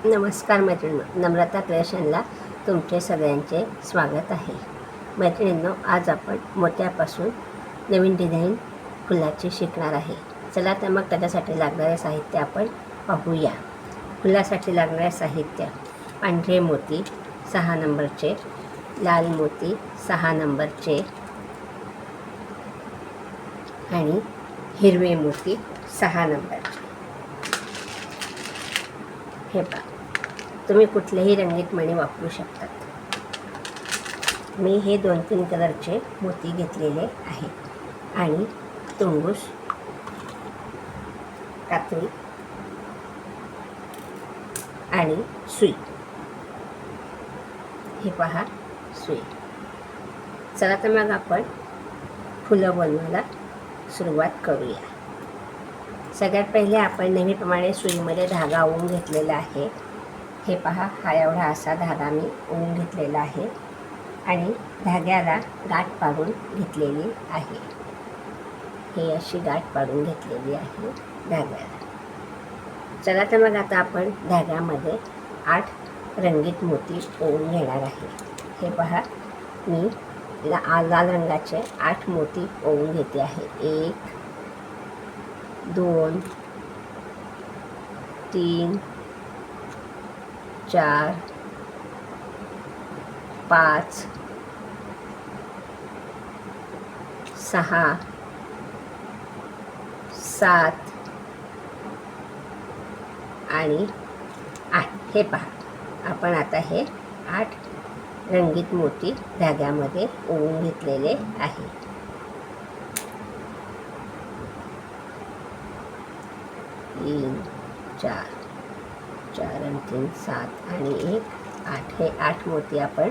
नमस्कार मैत्रिणींनो, नम्रता क्रिएशनला तुमचे सगळ्यांचे स्वागत आहे. मैत्रिणींनो, आज आपण मोत्यापासून नवीन डिझाईन फुलाची शिकणार आहे. चला तर मग त्याच्यासाठी लागणारे साहित्य आपण पाहूया. फुलासाठी लागणारे साहित्य: पांढरे मोती 6 नंबरचे, लाल मोती 6 नंबरचे आणि हिरवे मोती 6 नंबरचे. हे पहा, तुम्ही कुठलेही रंगीत मणी वापरू शकतात. मी हे 2-3 कलरचे मोती घेतलेले आहे आणि तुंबूस, कात्री आणि सुई. हे पहा, सुई. चला तर मग आपण फुलं बनवायला सुरुवात करूया. सगळ्यात पहिले आपण नेहमीप्रमाणे सुईमध्ये धागा ओवून घेतलेला आहे. हे पहा, हा एवढा असा धागा मी ओवून घेतलेला आहे आणि धाग्याला गाठ पाडून घेतलेली आहे. हे अशी गाठ पाडून घेतलेली आहे धाग्याला. चला तर मग आता आपण धाग्यामध्ये 8 रंगीत मोती ओवून घेणार आहे. हे पहा, मी लाल रंगाचे 8 मोती ओवून घेते आहे. 1 2 3 4 5 6 7 आणि 8. हे पहा, आपण आता हे 8 रंगीत मोती धाग्यामध्ये ओवून घेतलेले आहे. 3 4 4 आणि 3 7 आणि 1 8. हे 8 मोती आपण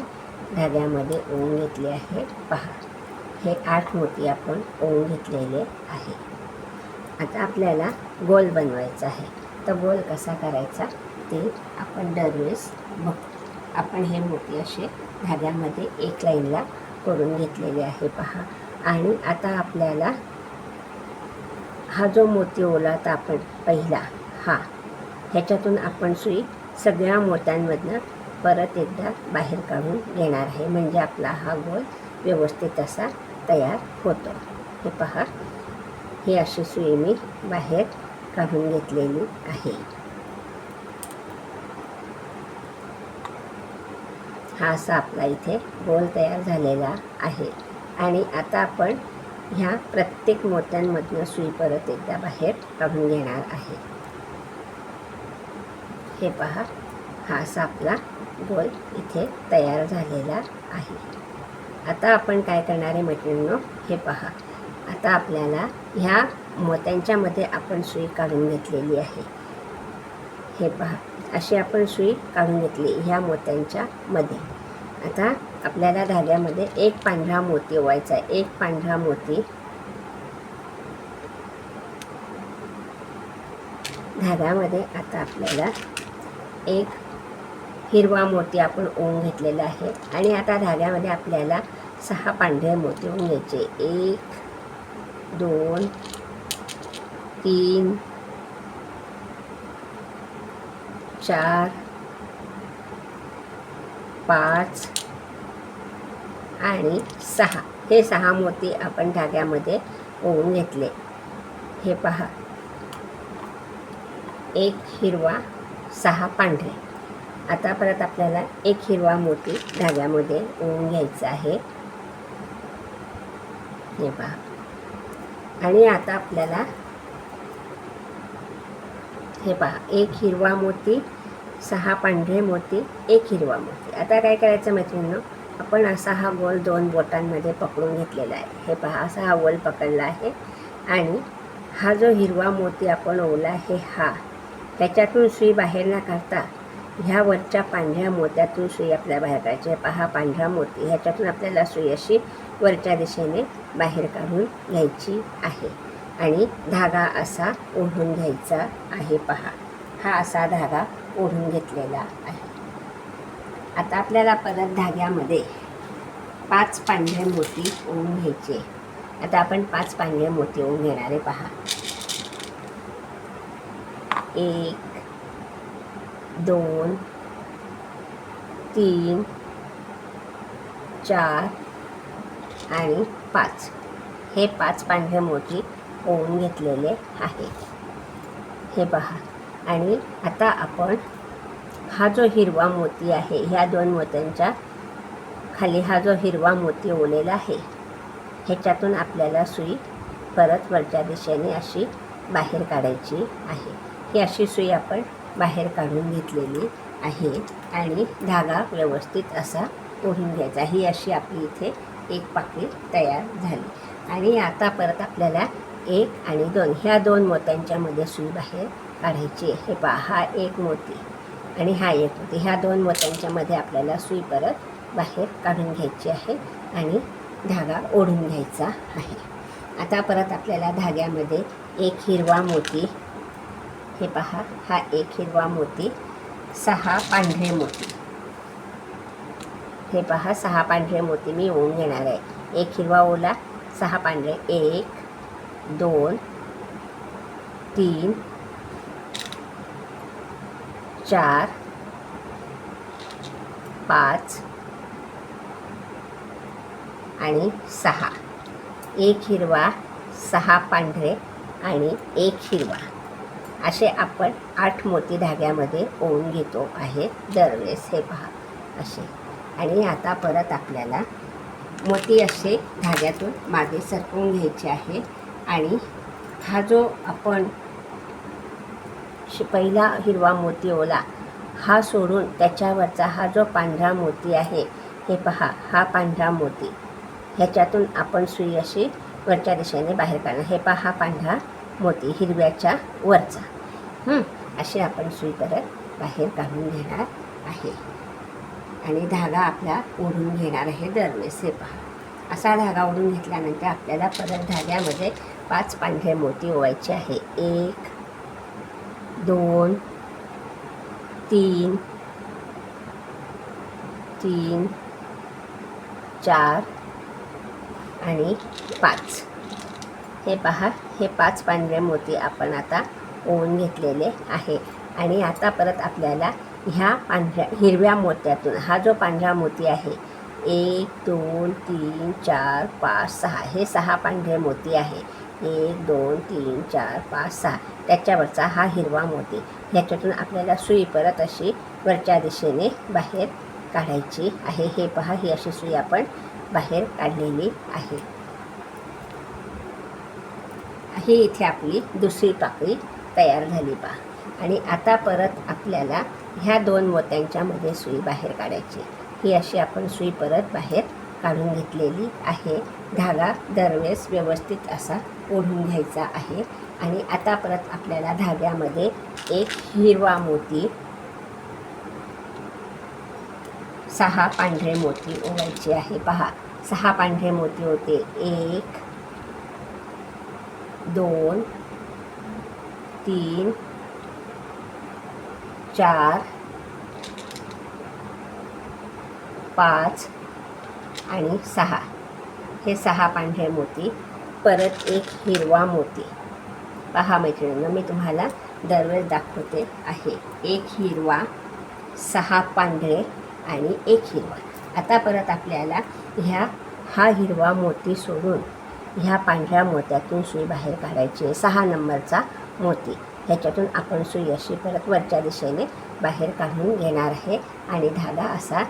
धाग्यामध्ये ओवून घेतले आहे. पहा, हे 8 मोती आपण ओवून घेतलेले आहे. आता आपल्याला गोल बनवायचा आहे. तर गोल कसा करायचा ते आपण दरवेळेस बघू. आपण हे मोती असे धाग्यामध्ये एक लाईनला करून घेतलेले आहे. पहा, आणि आता आपल्याला हा जो मोती ओलाता आपण पहिला, ह्याच्यातून आपण सुई सगळ्या मोत्यांमधनं परत एकदा बाहेर काढून घेणार आहे. म्हणजे आपला हा गोल व्यवस्थित असा तयार होतो. हे पहा, ही अशी सुई मी बाहेर काढून घेतलेली आहे. हा असा आपला इथे गोल तयार झालेला आहे. आणि आता आपण ह्या प्रत्येक मोत्यांमधनं सुई परत एकदा बाहेर काढून घेणार आहे. हे पहा, हा असा आपला गोल इथे तयार झालेला आहे. आता आपण काय करणार आहे मैत्रिणींनो, हे पहा, आता आपल्याला ह्या मोत्यांच्यामध्ये आपण सुई काढून घेतलेली आहे. हे पहा, अशी आपण सुई काढून घेतली ह्या मोत्यांच्या मध्ये. आता आपल्याला धाग्यामध्ये एक पांढरा मोती ओवायचा आहे. एक पांढरा मोती धाग्यामध्ये. आता आपल्याला एक हिरवा मोती आपण ओवून घेतलेला आहे आणि आता धाग्यामध्ये आपल्याला 6 पांढरे मोती ओवून घ्यायचे. 1 2 3 4 5 आणि 6. हे 6 मोती आपण धाग्यामध्ये ओवून घेतले. हे पहा, एक हिरवा, 6 पांढरे. आता परत आपल्याला एक हिरवा मोती धाग्यामध्ये ओवून घ्यायचा आहे. हे पहा, आणि आता आपल्याला हे पहा, एक हिरवा मोती, 6 पांढरे मोती, एक हिरवा मोती. आता काय करायचं मैत्रिणींनो, आपण असा हा गोल 2 बोटांमध्ये पकडून घेतलेला आहे. हे पहा, असा हा गोल पकडला आहे आणि हा जो हिरवा मोती आपण ओवला आहे, त्याच्यातून सुई बाहेर न काढता ह्या वरच्या पांढऱ्या मोत्यातून सुई आपल्याला बाहेर काढायची. पहा, पांढरा मोती, ह्याच्यातून आपल्याला सुई अशी वरच्या दिशेने बाहेर काढून घ्यायची आहे आणि धागा असा ओढून घ्यायचा आहे. पहा, हा असा धागा ओढून घेतलेला आहे. आता आपल्याला परत धाग्यामध्ये 5 पांढरे मोती ओवून घ्यायचे. आता आपण 5 पांढरे मोती ओवून घेणार आहे. पहा, 1 2 3 4 आणि 5. हे 5 पांढरे मोती ओवून घेतलेले आहे. हे पहा. आणि आता आपण हा जो हिरवा मोती आहे, ह्या 2 मोत्यांच्या खाली हा जो हिरवा मोती ओवलेला आहे, ह्याच्यातून आपल्याला सुई परत वरच्या दिशेने अशी बाहेर काढायची आहे. ही अशी सुई आपण बाहेर काढून घेतलेली आहे आणि धागा व्यवस्थित असा ओढून घ्यायचा. ही अशी आपली इथे एक पाकळी तयार झाली. आणि आता परत आपल्याला 1 आणि 2 ह्या 2 मोत्यांच्या मध्ये सुई बाहेर काढायची. हे पहा, हा एक मोती आणि हा एक मोती, ह्या 2 मोत्यांच्या मध्ये आपल्याला सुई परत बाहेर काढून घ्यायची आहे आणि धागा ओढून घ्यायचा आहे. आता परत आपल्याला धाग्यामध्ये एक हिरवा मोती, हे पहा, हा एक हिरवा मोती, 6 पांढरे मोती, हे पहा 6 पांढरे मोती मी ओवून घेणार आहे. एक हिरवा ओला, 6 पांढरे, 1 2 3 4 5 आणि 6. एक हिरवा, 6 पांढरे आणि एक हिरवा, असे आपण 8 मोती धाग्यामध्ये ओवून घेतो आहे दरवेळेस. हे पहा असे. आणि आता परत आपल्याला मोती असे धाग्यातून मागे सरकवून घ्यायचे आहे. आणि हा जो आपण पहिला हिरवा मोती ओला हा सोडून त्याच्यावरचा हा जो पांढरा मोती आहे, हे पहा, हा पांढरा मोती, ह्याच्यातून आपण सुई अशी वरच्या दिशेने बाहेर काढणार. हे पहा, हा पांढरा मोती हिरव्याच्या वरचा. अशी आपण सुई परत बाहेर काढून घेणार आहे आणि धागा आपला ओढून घेणार आहे दरवेळेस. हे पहा, असा धागा ओढून घेतल्यानंतर आपल्याला परत धाग्यामध्ये 5 पांढरे मोती ओवायचे आहे. 1 2 3 3 4 आणि 5. हे पहा, हे 5 पांढरे मोती आपण आता ओवून घेतलेले आहे. आणि आता परत आपल्याला ह्या हिरव्या मोत्यातून हा जो पांढरा मोती आहे, 1 2 3 4 5 6, हे 6 पांढरे मोती आहे. 1 2 3 4 5 6, त्याच्यावरचा हा हिरवा मोती, ह्याच्यातून आपल्याला सुई परत अशी वरच्या दिशेने बाहेर काढायची आहे. हे पहा, ही अशी सुई आपण बाहेर काढलेली आहे. ही इथे आपली दुसरी पाकळी तयार झाली पहा. आणि आता परत आपल्याला ह्या 2 मोत्यांच्या मध्ये सुई बाहेर काढायची. ही अशी आपण सुई परत बाहेर काढून घेतलेली आहे. धागा दरवेळेस व्यवस्थित असा ओढून घ्यायचा आहे. आणि आता परत आपल्याला धाग्यामध्ये एक हिरवा मोती, 6 पांढरे मोती ओवायचे आहे. पहा, 6 पांढरे मोती होते. 1 2 3 4 5 आणि 6. हे 6 पांढरे मोती, परत एक हिरवा मोती. पहा मैत्रिणींनो, मी तुम्हाला दरवेळेस दाखवते आहे. एक हिरवा, 6 पांढरे आणि एक हिरवा. आता परत आपल्याला हा हिरवा मोती सोडून ह्या पांढऱ्या मोत्यातून सुई बाहेर काढायची आहे. 6 नंबरचा मोती, ह्याच्यातून आपण सुई अशी परत वरच्या दिशेने बाहेर काढून घेणार आहे आणि धागा असा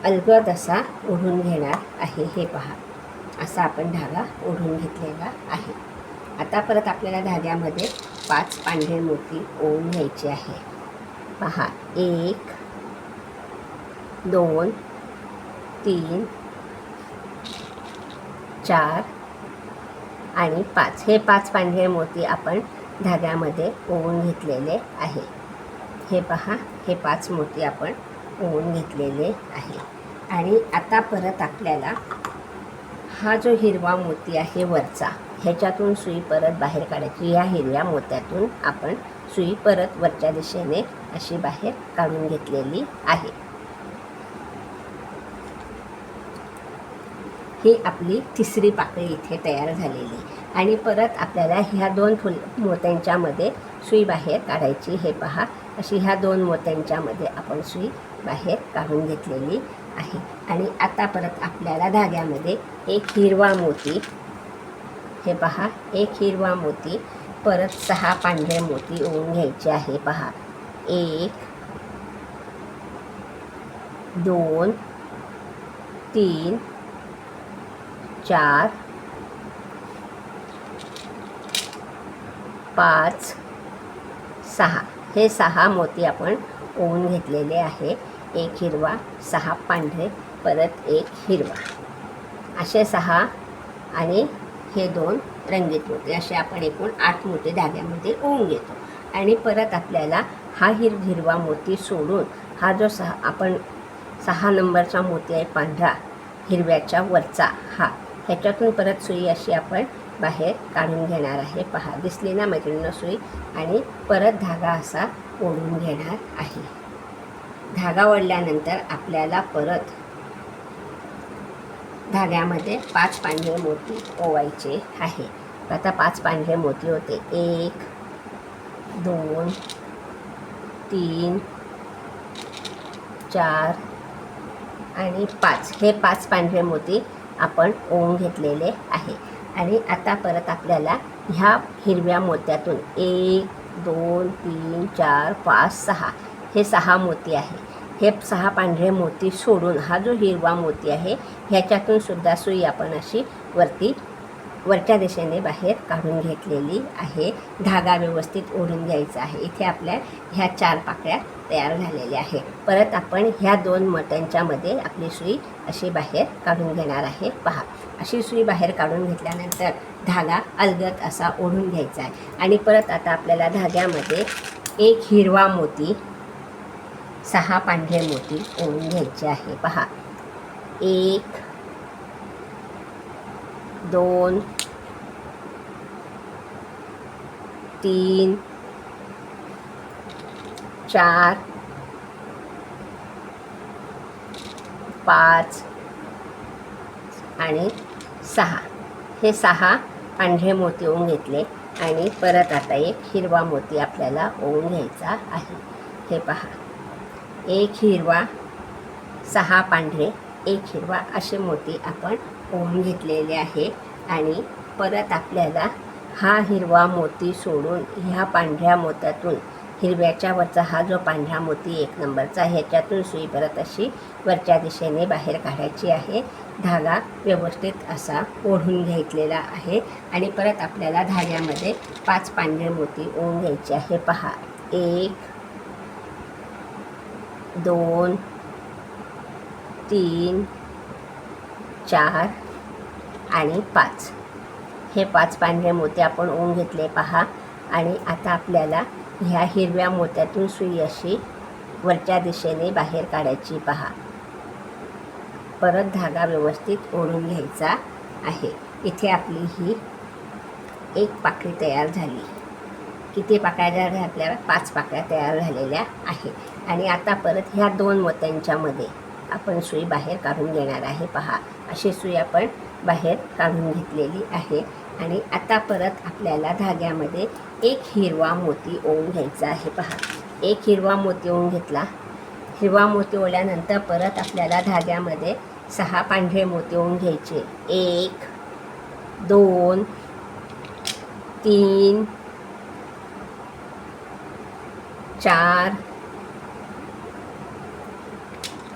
अलगद असा ओढून घेणार आहे. हे पहा, असा आपण धागा ओढून घेतलेला आहे. आता परत आपल्याला धाग्यामध्ये 5 पांढरे मोती ओवून घ्यायचे आहे. पहा, 1 2 3 4 आणि 5. हे 5 पांढरे मोती आपण धाग्यामध्ये ओवून घेतलेले आहे. हे पहा, हे 5 मोती आपण ओवून घेतलेले आहे. आणि आता परत आपल्याला हा जो हिरवा मोती आहे वरचा, ह्याच्यातून सुई परत बाहेर काढायची. या हिरव्या मोत्यातून आपण सुई परत वरच्या दिशेने अशी बाहेर काढून घेतलेली आहे. ही आपली तिसरी पाकळी इथे तयार झालेली. आणि परत आपल्याला ह्या 2 मोत्यांच्या मध्ये सुई बाहेर काढायची. हे पहा, अशी ह्या 2 मोत्यांच्यामध्ये आपण सुई बाहेर काढून घेतलेली आहे. आणि आता परत आपल्याला धाग्यामध्ये एक हिरवा मोती, हे पहा, एक हिरवा मोती, परत 6 पांढरे मोती ओवून घ्यायचे आहे. पहा, 1 2 3 4 5 6, हे 6 मोती आपण ओवून घेतलेले आहे. एक हिरवा, 6 पांढरे, परत एक हिरवा, असे 6 आणि हे 2 रंगीत मोती, असे आपण एकूण 8 मोती धाग्यामध्ये ओवून घेतो. आणि परत आपल्याला हा हिरवा मोती सोडून हा जो आपण 6 नंबरचा मोती आहे पांढरा हिरव्याच्या वरचा, ह्याच्यातून परत सुई अशी आपण बाहेर काढून घेणार आहे. पहा, दिसली ना मैत्रिणींनो सुई? आणि परत धागा असा ओढून घेणार आहे. धागा ओढल्यानंतर आपल्याला परत धाग्यामध्ये 5 पांढरे मोती ओवायचे आहे. आता 5 पांढरे मोती होते, 1 2 3 4 आणि 5, हे 5 पांढरे मोती आपण ओवून घेतलेले आहे. आणि आता परत आपल्याला ह्या हिरव्या मोत्यातून 1 2 3 4 5 6, हे 6 मोती आहे. हे 6 पांढरे मोती सोडून हा जो हिरवा मोती आहे ह्याच्यातून सुद्धा सुई आपण अशी वरच्या दिशेने बाहेर काढून घेतलेली आहे. धागा व्यवस्थित ओढून घ्यायचा आहे. इथे आपल्या ह्या 4 पाकळ्या तयार झालेल्या आहे. परत आपण ह्या 2 मोत्यांच्यामध्ये आपली सुई अशी बाहेर काढून घेणार आहे. पहा, अशी सुई बाहेर काढून घेतल्यानंतर धागा अलगद असा ओढून घ्यायचा आहे. आणि परत आता आपल्याला धाग्यामध्ये एक हिरवा मोती, 6 पांढरे मोती ओढून घ्यायचे आहे. पहा, 1 2 3 4 5 आणि 6, हे 6 पांढरे मोती ओवून घेतले. आणि परत आता एक हिरवा मोती आपल्याला ओवून घ्यायचा आहे. हे पहा, एक हिरवा, 6 पांढरे, एक हिरवा, असे मोती आपण ओवून घेतलेले आहे. आणि परत आपल्याला हा हिरवा मोती सोडून ह्या पांढऱ्या मोत्यातून हिरव्याच्या वरचा हा जो पांढरा मोती 1 नंबरचा, ह्याच्यातून सुई परत अशी वरच्या दिशेने बाहेर काढायची आहे. धागा व्यवस्थित असा ओढून घेतलेला आहे. आणि परत आपल्याला धाग्यामध्ये 5 पांढरे मोती ओवून घ्यायचे आहे. पहा, 1 2 3 4 आणि 5, हे 5 पांढरे मोती आपण ओवून घेतले. पहा, आणि आता आपल्याला ह्या हिरव्या मोत्यातून सुई अशी वरच्या दिशेने बाहेर काढायची. पहा, परत धागा व्यवस्थित ओढून घ्यायचा आहे. इथे आपली ही एक पाकळी तयार झाली. किती पाकळ्या झाल्या? आपल्याला 5 पाकळ्या तयार झालेल्या आहे. आणि आता परत ह्या 2 मोत्यांच्यामध्ये आपण सुई बाहेर काढून घेणार आहे. पहा, अशी सुई आपण बाहेर काढून घेतलेली आहे. आणि आता परत आपल्याला धाग्यामध्ये एक हिरवा मोती ओवून घ्यायचा आहे. पहा, एक हिरवा मोती ओवून घेतला. हिरवा मोती ओवल्यानंतर परत आपल्याला धाग्यामध्ये 6 पांढरे मोती ओवून घ्यायचे. 1 2 3 4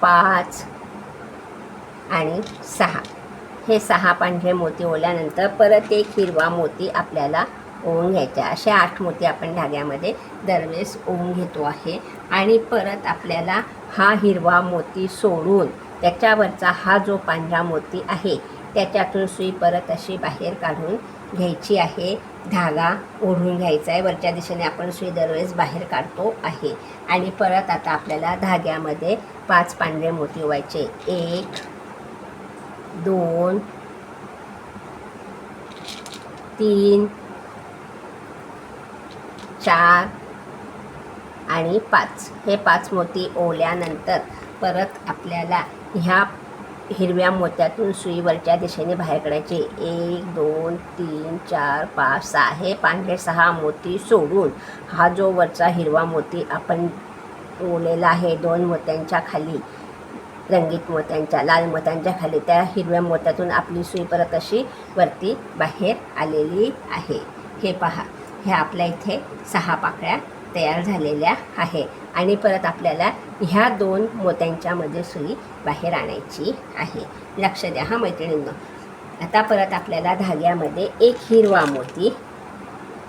5 आणि 6, हे 6 पांढरे मोती ओवल्यानंतर परत एक हिरवा मोती आपल्याला ओवून घ्यायचा. असे 8 मोती आपण धाग्यामध्ये दरवेळेस ओवून घेतो आहे. आणि परत आपल्याला हा हिरवा मोती सोडून त्याच्यावरचा हा जो पांढरा मोती आहे त्याच्यातून सुई परत अशी बाहेर काढून घ्यायची आहे. धागा ओढून घ्यायचा आहे. वरच्या दिशेने आपण सुई दरवेळेस बाहेर काढतो आहे. आणि परत आता आपल्याला धाग्यामध्ये 5 पांढरे मोती ओवायचे. 1 2 3 4 आणि 5, हे 5 मोती ओवल्यानंतर परत आपल्याला ह्या हिरव्या मोत्यातून सुई वरच्या दिशेने बाहेर काढायची. 1 2 3 4 5 6 हे पांढरे 6 मोती सोडून हा जो वरचा हिरवा मोती आपण ओवलेला आहे 2 मोत्यांच्या खाली, रंगीत मोत्यांच्या, लाल मोत्यांच्या खाली, त्या हिरव्या मोत्यातून आपली सुई परत अशी वरती बाहेर आलेली आहे. हे पहा, ह्या आपल्या इथे 6 पाकळ्या तयार झालेल्या आहे. आणि परत आपल्याला ह्या 2 मोत्यांच्यामध्ये सुई बाहेर आणायची आहे. लक्ष द्या हा मैत्रिणींनो. आता परत आपल्याला धाग्यामध्ये एक हिरवा मोती,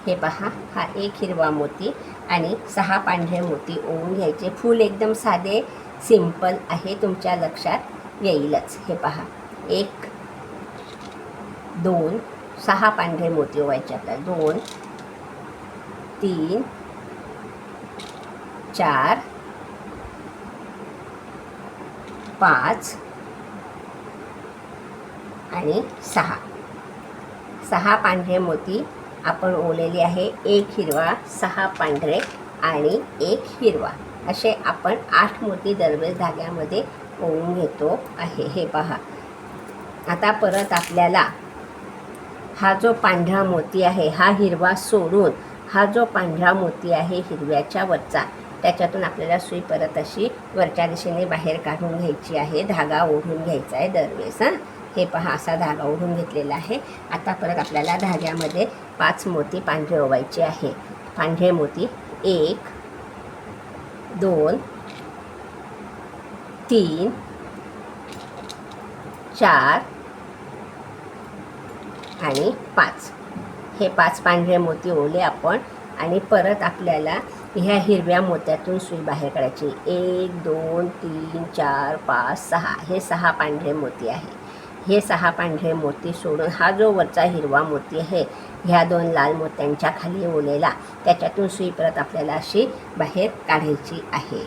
हे पहा, हा एक हिरवा मोती आणि 6 पांढरे मोती ओवून घ्यायचे. फूल एकदम साधे सिंपल आहे, तुमच्या लक्षात येईलच. हे पहा, 1 2 6 पांढरे मोती ओवायचे आपल्याला. 2 3 4 5 आणि 6. 6 पांढरे मोती आपण ओवलेले आहे. एक हिरवा, 6 पांढरे आणि एक हिरवा, असे आपण 8 मोती दरवेळेस धाग्यामध्ये ओवून घेतो आहे. हे पहा, आता परत आपल्याला हा जो पांढरा मोती आहे, हा हिरवा सोडून हा जो पांढरा मोती आहे हिरव्याच्या वरचा, त्याच्यातून आपल्याला सुई परत अशी वरच्या दिशेने बाहेर काढून घ्यायची आहे. धागा ओढून घ्यायचा आहे दरवेळेस. हे पहा, असा धागा ओढून घेतलेला आहे. आता परत आपल्याला धाग्यामध्ये 5 मोती पांढरे ओवायचे आहे. पांढरे मोती 1 2 3 4 आणि 5. हे 5 पांढरे मोती ओवले आपण. आणि परत आपल्याला ह्या हिरव्या मोत्यातून सुई बाहेर काढायची. 1 2 3 4 5 6 हे 6 पांढरे मोती आहे. हे 6 पांढरे मोती सोडून हा जो वरचा हिरवा मोती आहे, ह्या 2 लाल मोत्यांच्या खाली ओवलेला, त्याच्यातून सुई परत आपल्याला अशी बाहेर काढायची आहे.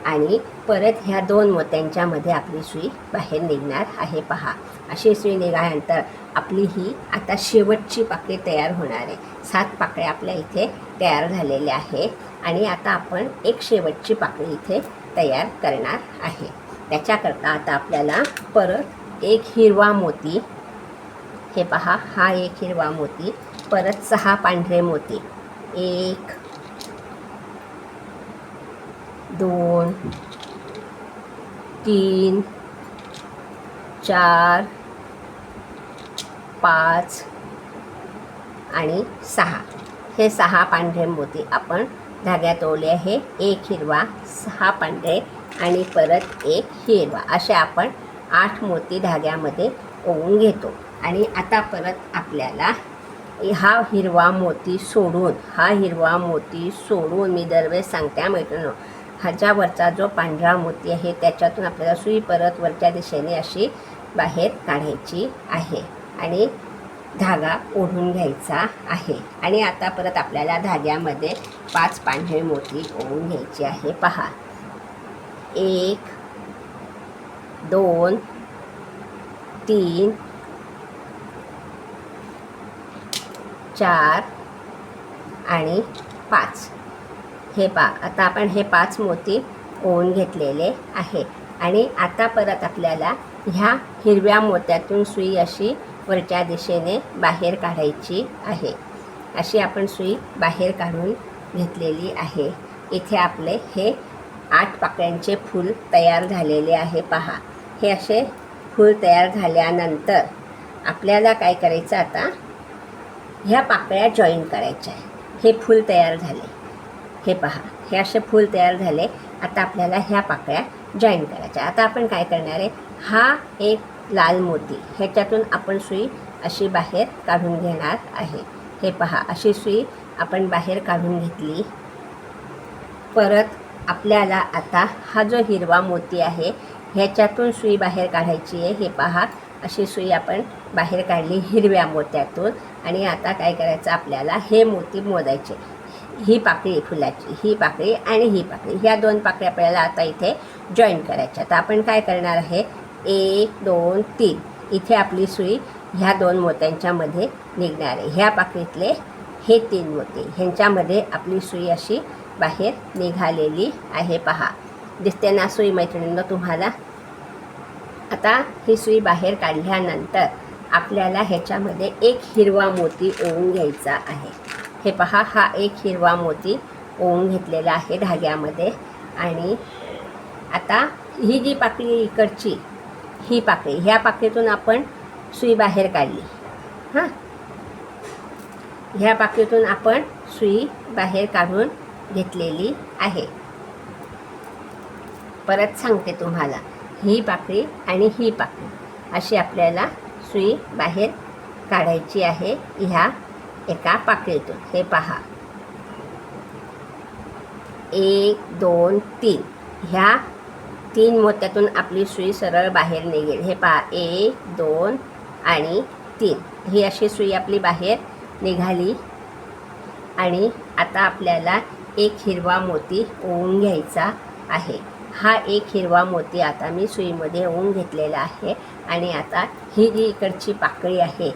आणि परत ह्या 2 मोत्यांच्यामध्ये आपली सुई बाहेर निघणार आहे. पहा, अशी सुई निघाल्यानंतर आपली ही आता शेवटची पाकळी तयार होणार आहे. 7 पाकळ्या आपल्या इथे तयार झालेल्या आहे. आणि आता आपण एक शेवटची पाकळी इथे तयार करणार आहे. त्याच्याकरता आता आपल्याला परत एक हिरवा मोती, हे पहा, हा एक हिरवा मोती, परत 6 पांढरे मोती, 1 2 3 4 5 आणि 6. हे 6 पांढरे मोती आपण धाग्यात ओवले आहे. एक हिरवा, 6 पांढरे आणि परत एक हिरवा, असे आपण 8 मोती धाग्यामध्ये ओवून घेतो. आणि आता परत आपल्याला हा हिरवा मोती सोडून मी दरवेळेस सांगते मैत्रिणींनो, ह्याच्यावरचा जो पांढरा मोती आहे त्याच्यातून आपल्याला सुई परत वरच्या दिशेने अशी बाहेर काढायची आहे आणि धागा ओढून घ्यायचा आहे. आणि आता परत आपल्याला धाग्यामध्ये 5 पांढरे मोती ओवून घ्यायचे आहे. पहा, 1 2 3 4 आणि 5. हे पहा, आता आपण हे 5 मोती ओवून घेतलेले आहे. आणि आता परत आपल्याला ह्या हिरव्या मोत्यातून सुई अशी वरच्या दिशेने बाहेर काढायची आहे. अशी आपण सुई बाहेर काढून घेतलेली आहे. इथे आपले हे 8 पाकळ्यांचे फूल तयार झालेले आहे. पहा, हे असे फूल तयार झाल्यानंतर आपल्याला काय करायचं, आता ह्या पाकळ्या जॉईन करायच्या आहे. हे फूल तयार झाले, हे पहा, हे असे फूल तयार झाले. आता आपल्याला ह्या पाकळ्या जॉईन करायच्या. आता आपण काय करणार आहे, हा एक लाल मोती, ह्याच्यातून आपण सुई अशी बाहेर काढून घेणार आहे. हे पहा, अशी सुई आपण बाहेर काढून घेतली. परत आपल्याला आता हा जो हिरवा मोती आहे ह्याच्यातून सुई बाहेर काढायची आहे. हे पहा, अशी सुई आपण बाहेर काढली हिरव्या मोत्यातून. आणि आता काय करायचं, आपल्याला हे मोती मोजायचे. ही पाकळी फुलाची, ही पाकळी आणि ही पाकळी, ह्या 2 पाकळ्या आपल्याला आता इथे जॉईन करायच्या. तर आपण काय करणार आहे, 1 2 3, इथे आपली सुई ह्या 2 मोत्यांच्यामध्ये निघणार आहे. ह्या पाकळीतले हे 3 मोती, ह्यांच्यामध्ये आपली सुई अशी बाहेर निघालेली आहे. पहा, दिसते ना सुई मैत्रिणींना तुम्हाला. आता ही सुई बाहेर काढल्यानंतर आपल्याला ह्याच्यामध्ये एक हिरवा मोती ओवून घ्यायचा आहे. हे पहा, हा एक हिरवा मोती ओवून घेतलेला आहे धाग्यामध्ये. आणि आता ही जी पाकळी इकडची, ही पाकळी, ह्या पाकळीतून आपण सुई बाहेर काढली. हां, ह्या पाकळीतून आपण सुई बाहेर काढून घेतलेली आहे. परत सांगते तुम्हाला, ही पाकळी आणि ही पाकळी अशी आपल्याला सुई बाहेर काढायची आहे ह्या एका पाकळीतून. हे पहा, 1 2 3 ह्या 3 मोत्यातून आपली सुई सरळ बाहेर निघेल. हे पहा, 1 2 आणि 3 ही अशी सुई आपली बाहेर निघाली. आणि आता आपल्याला एक हिरवा मोती ओवून घ्यायचा आहे. हा एक हिरवा मोती आता मी सुईमध्ये ओवून घेतलेला आहे. आणि आता ही जी इकडची पाकळी आहे,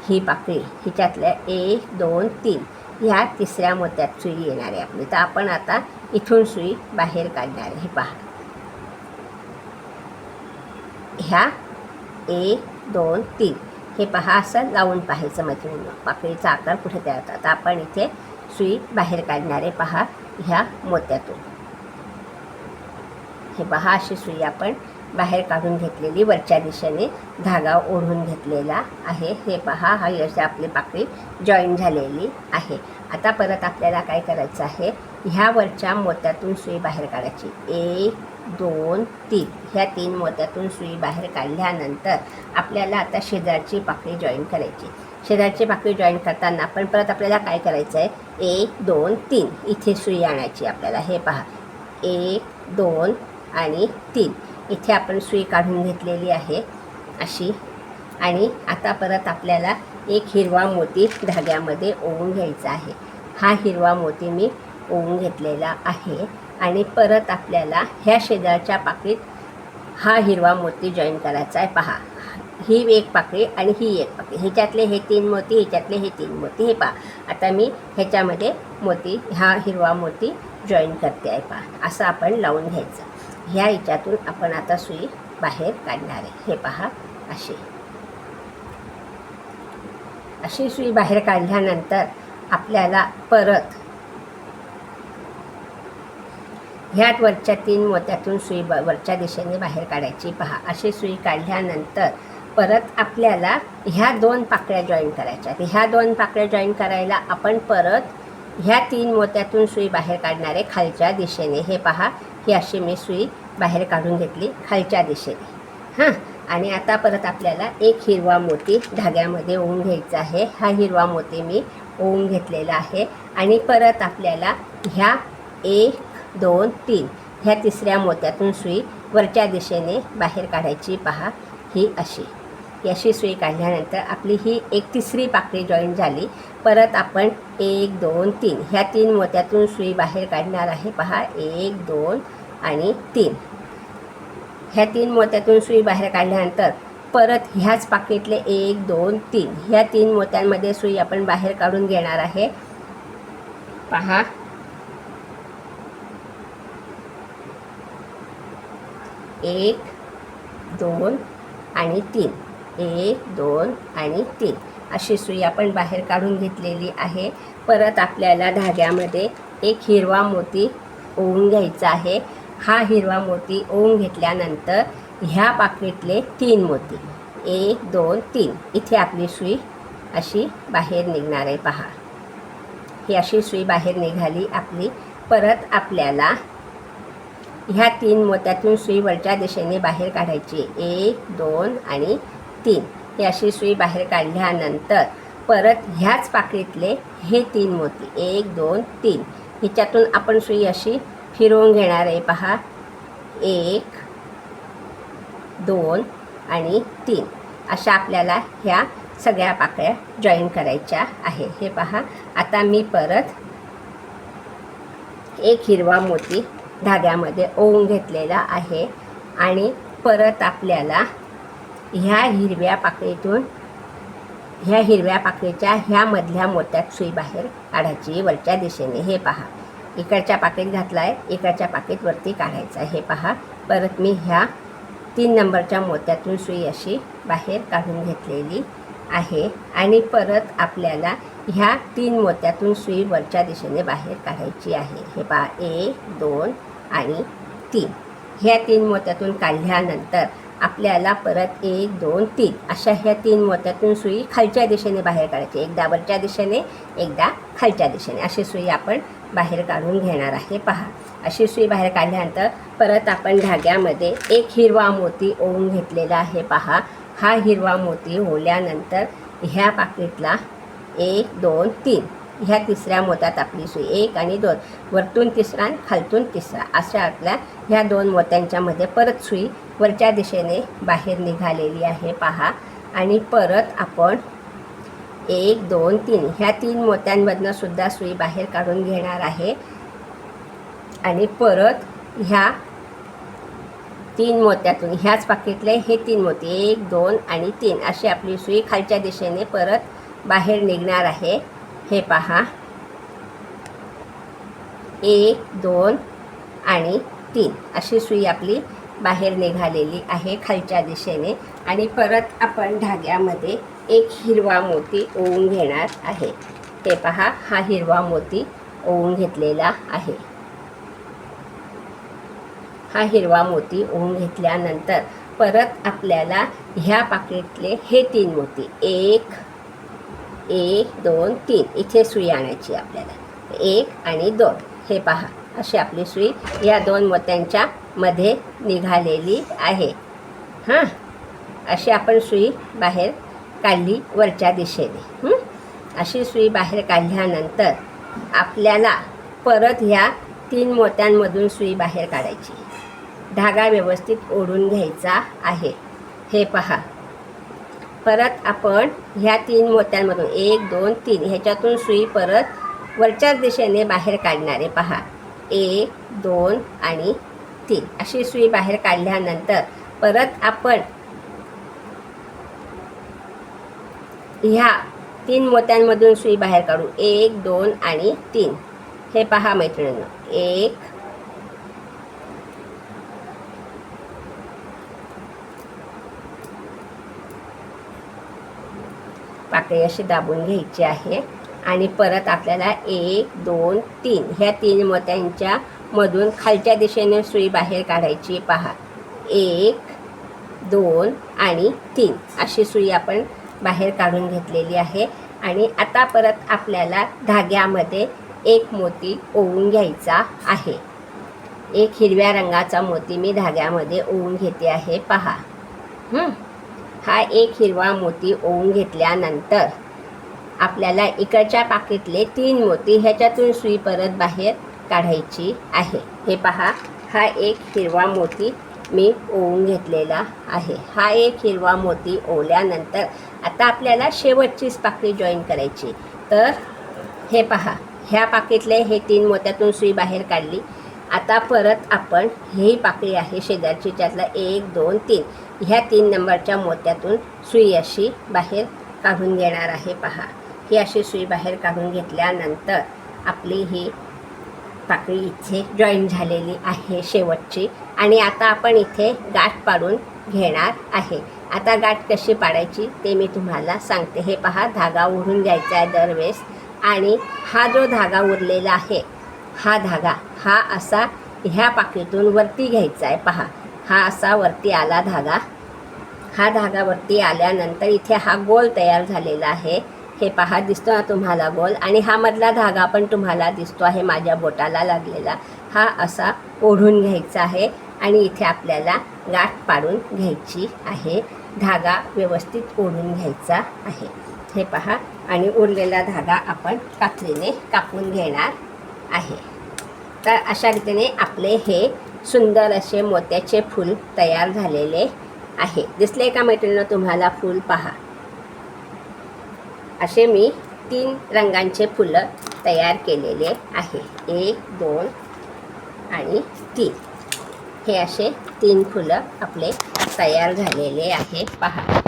ही पाकळी, हिच्यातल्या 1 2 3 ह्या तिसऱ्या मोत्यात सुई येणार आहे आपली. तर आपण आता इथून सुई बाहेर काढणार आहे. हे पहा, ह्या 1 2 3 हे पहा, असं लावून पाहायचं म्हणजे पाकळीचा आकार कुठे तयार होता. आता आपण इथे सुई बाहेर काढणार आहे. पहा, ह्या मोत्यातून. हे पहा, अशी सुई आपण बाहेर काढून घेतलेली, वरच्या दिशेने धागा ओढून घेतलेला आहे. हे पहा, हा अशी आपली पाकळी जॉईन झालेली आहे. आता परत आपल्याला काय करायचं आहे, ह्या वरच्या मोत्यातून सुई बाहेर काढायची. 1 2 3 ह्या 3 मोत्यातून सुई बाहेर काढल्यानंतर आपल्याला आता शेजारची पाकळी जॉईन करायची. शेजारची पाकळी जॉईन करताना पण परत आपल्याला काय करायचं आहे, 1 2 3 इथे सुई आणायची आपल्याला. हे पहा, 1 2 आणि 3 इथे आपण सुई काढून घेतलेली आहे अशी. आणि आता परत आपल्याला एक हिरवा मोती धाग्यामध्ये ओवून घ्यायचा आहे. हा हिरवा मोती मी ओवून घेतलेला आहे. आणि परत आपल्याला ह्या शेजारच्या पाकळीत हा हिरवा मोती जॉईन करायचा आहे. पहा, ही एक पाकळी आणि ही एक पाकळी, ह्याच्यातले हे 3 मोती, ह्याच्यातले हे 3 मोती. हे पहा, आता मी ह्याच्यामध्ये मोती, हा हिरवा मोती जॉईन करते आहे. पहा, असं आपण लावून घ्यायचं. ह्या ह्याच्यातून आपण आता सुई बाहेर काढणार आहे. हे पहा, अशी सुई बाहेर काढल्यानंतर आपल्याला परत ह्यात वरच्या 3 मोत्यातून सुई वरच्या दिशेने बाहेर काढायची. पहा, अशी सुई काढल्यानंतर परत आपल्याला ह्या 2 पाकळ्या जॉईन करायच्या. ह्या 2 पाकळ्या जॉईन करायला आपण परत ह्या 3 मोत्यातून सुई बाहेर काढणार आहे खालच्या दिशेने. हे पहा, ही अशी मी सुई बाहेर काढून घेतली खालच्या दिशेने. हां, आणि आता परत आपल्याला एक हिरवा मोती धाग्यामध्ये ओवून घ्यायचा आहे. हा हिरवा मोती मी ओवून घेतलेला आहे. आणि परत आपल्याला ह्या 1 2 3 ह्या तिसऱ्या मोत्यातून सुई वरच्या दिशेने बाहेर काढायची. पहा, ही अशी सुई काढल्यानंतर आपली ही एक तिसरी पाकळी जॉईन झाली. परत आपण 1 2 3 ह्या 3 मोत्यातून सुई बाहेर काढणार आहे. पहा, 1 2 आणि 3 ह्या 3 मोत्यातून सुई बाहेर काढल्यानंतर परत ह्याच पाकळीतले 1 2 3 ह्या 3 मोत्यांमध्ये सुई आपण बाहेर काढून घेणार आहे. पहा, 1 2 आणि 3 1 2 आणि 3 अशी सुई आपण बाहेर काढून घेतलेली आहे. परत आपल्याला धाग्यामध्ये एक हिरवा मोती ओवून घ्यायचा आहे. हा हिरवा मोती ओवून घेतल्यानंतर ह्या पाकळीतले 3 मोती 1 2 3 इथे आपली सुई अशी बाहेर निघणार आहे. पहा, ही अशी सुई बाहेर निघाली आपली. परत आपल्याला ह्या 3 मोत्यातून सुई वरच्या दिशेने बाहेर काढायची. 1 2 आणि 3 ही अशी सुई बाहेर काढल्यानंतर परत ह्याच पाकळीतले हे 3 मोती 1 2 3 ह्याच्यातून आपण सुई अशी फिरवून घेणार आहे. पहा, 1 2 आणि 3 अशा आपल्याला ह्या सगळ्या पाकळ्या जॉईन करायच्या आहे. हे पहा, आता मी परत एक हिरवा मोती धाग्यामध्ये ओवून घेतलेला आहे. आणि परत आपल्याला ह्या हिरव्या पाकळीच्या ह्या मधल्या मोत्यात सुई बाहेर काढायची वरच्या दिशेने. हे पहा, इकडच्या पाकळीत घातला आहे, इकडच्या पाकळीत वरती काढायचा आहे. हे पहा, परत मी ह्या 3 नंबरच्या मोत्यातून सुई अशी बाहेर काढून घेतलेली आहे आणि परत आपल्याला ह्या 3 मोत्यातून सुई वरच्या दिशेने बाहेर काढायची आहे. हे पहा 1 2 आणि 3. ह्या 3 मोत्यातून काढल्यानंतर आपल्याला परत 1 2 3 अशा ह्या 3 मोत्यातून सुई खालच्या दिशेने बाहेर काढायची. एकदा वरच्या दिशेने एकदा खालच्या दिशेने अशी सुई आपण बाहेर काढून घेणार आहे. पहा अशी सुई बाहेर काढल्यानंतर परत आपण धाग्यामध्ये एक हिरवा मोती ओवून घेतलेला आहे. पहा हा हिरवा मोती ओवल्यानंतर ह्या पाकिटला 1 2 3 ह्या तिसऱ्या मोत्यात आपली सुई 1 आणि 2 वरतून तिसरा आणि खालतून तिसरा अशा आपल्या ह्या 2 मोत्यांच्या मध्ये परत सुई वरच्या दिशेने बाहेर निघालेली आहे. पहा आणि परत आपण 1 2 3 ह्या 3 मोत्यांमधनं सुद्धा सुई बाहेर काढून घेणार आहे आणि परत ह्या 3 मोत्यातून ह्याच पाकिटले हे 3 मोती 1 2 आणि 3 अशी आपली सुई खालच्या दिशेने परत बाहेर निघणार आहे. हे पहा 1 2 आणि 3 अशी सुई आपली बाहेर निघालेली आहे खालच्या दिशेने आणि परत आपण धाग्यामध्ये एक हिरवा मोती ओवून घेणार आहे. हे पहा हा हिरवा मोती ओवून घेतलेला आहे. हा हिरवा मोती ओवून घेतल्यानंतर परत आपल्याला ह्या पाकिटले हे 3 मोती 1 2 3 इथे सुई आणायची आपल्याला 1 आणि 2. हे पहा अशी आपली सुई या 2 मोत्यांच्या मध्ये निघालेली आहे. हां अशी आपण सुई बाहेर काढली वरच्या दिशेने. अशी सुई बाहेर काढल्यानंतर आपल्याला परत ह्या 3 मोत्यांमधून सुई बाहेर काढायची. धागा व्यवस्थित ओढून घ्यायचा आहे. हे पहा परत आपण ह्या 3 मोत्यांमधून 1 2 3 ह्याच्यातून सुई परत वरच्याच दिशेने बाहेर काढणार आहे. पहा 1 2 आणि 3 अशी सुई बाहेर काढल्यानंतर परत आपण ह्या 3 मोत्यांमधून सुई बाहेर काढू 1 2 आणि 3. हे पहा मैत्रिणींनो 1 पाकळी अशी दाबून घ्यायची आहे आणि परत आपल्याला 1 2 3 ह्या 3 मोत्यांच्या मधून खालच्या दिशेने सुई बाहेर काढायची. पहा 1 2 आणि 3 अशी सुई आपण बाहेर काढून घेतलेली आहे आणि आता परत आपल्याला धाग्यामध्ये एक मोती ओवून घ्यायचा आहे. एक हिरव्या रंगाचा मोती मी धाग्यामध्ये ओवून घेते आहे. पहा हा एक हिरवा मोती ओवून घेतल्यानंतर आपल्याला इकडच्या पाकिटले 3 मोती ह्याच्यातून सुई परत बाहेर काढायची आहे. हे पहा हा एक हिरवा मोती मी ओवून घेतलेला आहे. हा एक हिरवा मोती ओवल्यानंतर आता आपल्याला शेवटचीच पाकळी जॉईन करायची. तर हे पहा ह्या पाकिटले हे 3 मोत्यातून सुई बाहेर काढली. आता परत आपण ही पाकळी आहे शेजारची त्यातला 1 2 3 ह्या 3 नंबरच्या मोत्यातून सुई अशी बाहेर काढून घेणार आहे. पहा ही अशी सुई बाहेर काढून घेतल्यानंतर आपली ही पाकळी इथे जॉईन झालेली आहे शेवटची आणि आता आपण इथे गाठ पाडून घेणार आहे. आता गाठ कशी पाडायची ते मी तुम्हाला सांगते. हे पहा धागा ओढून घ्यायचा आहे दरवेळेस आणि हा जो धागा उरलेला आहे हा धागा हा असा ह्या पाकळीतून वरती घ्यायचा आहे. पहा हा असा वरती आला धागा. हा धागा वरती आल्यानंतर इथे हा गोल तयार झालेला आहे. हे पहा दिसतो ना तुम्हाला गोल आणि हा मधला धागा पण तुम्हाला दिसतो आहे माझ्या बोटाला लागलेला. हा असा ओढून घ्यायचा आहे आणि इथे आपल्याला गाठ पाडून घ्यायची आहे. धागा व्यवस्थित ओढून घ्यायचा आहे. हे पहा आणि उरलेला धागा आपण कात्रीने कापून घेणार आहे. तर अशा रीतीने आपले हे सुंदर असे मोत्याचे फूल तयार झालेले आहे. दिसले का मैत्रिणींनो तुम्हाला फूल? पहा असे मी 3 रंगांचे फुलं तयार केलेले आहे. 1 2 आणि 3 हे असे 3 फुलं आपले तयार झालेले आहे. पहा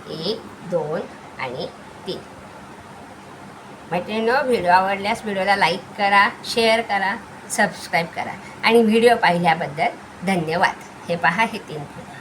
1 2 आणि 3. मैत्रिणींनो व्हिडिओ आवडल्यास व्हिडिओला लाईक करा, शेअर करा, सबस्क्राईब करा आणि व्हिडिओ पाहिल्याबद्दल धन्यवाद. हे पहा हे 3 फुलं.